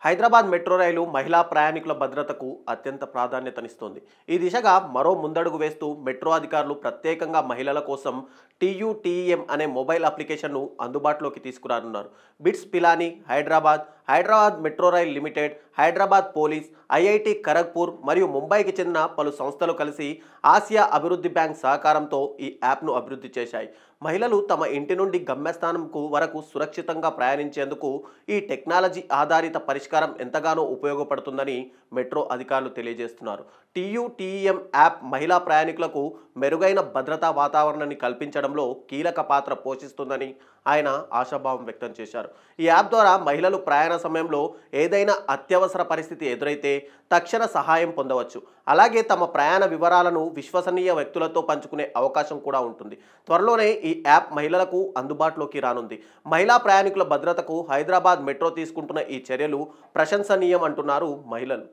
Hyderabad metro రైలు మహిళా ప్రయాణికుల భద్రతకు అత్యంత ప్రాధాన్యతనిస్తోంది. ఈ దిశగా మరో ముందడుగు వేస్తూ మెట్రో అధికారులు ప్రత్యేకంగా మహిళల కోసం టీయూటీఎం అనే మొబైల్ అప్లికేషన్ను అందుబాటులోకి తీసుకురానున్నారు. BITS Pilani Hyderabad metro rail limited, Hyderabad police, IIT Kharagpur మరియు ముంబైకి చెందిన పలు సంస్థలు కలిసి ఆసియా అభివృద్ధి బ్యాంక్ సహకారంతో ఈ యాప్ను అభివృద్ధి చేశాయి. మహిళలు తమ ఇంటి నుండి గమ్యస్థానంకు వరకు సురక్షితంగా ప్రయాణించేందుకు ఈ టెక్నాలజీ ఆధారిత పరిష్కారం ఎంతగానో ఉపయోగపడుతుందని మెట్రో అధికారులు తెలియజేస్తున్నారు. టీయూటీఎం యాప్ మహిళా ప్రయాణికులకు మెరుగైన భద్రతా వాతావరణాన్ని కల్పించడంలో కీలక పాత్ర పోషిస్తుందని ఆయన ఆశాభావం వ్యక్తం చేశారు. ఈ యాప్ ద్వారా మహిళలు ప్రయాణ సమయంలో ఏదైనా అత్యవసర పరిస్థితి ఎదురైతే తక్షణ సహాయం పొందవచ్చు. అలాగే తమ ప్రయాణ వివరాలను విశ్వసనీయ వ్యక్తులతో పంచుకునే అవకాశం కూడా ఉంటుంది. త్వరలోనే ఈ యాప్ మహిళలకు అందుబాటులోకి రానుంది. మహిళా ప్రయాణికుల భద్రతకు హైదరాబాద్ మెట్రో తీసుకుంటున్న ఈ చర్యలు ప్రశంసనీయం అంటున్నారు మహిళలు.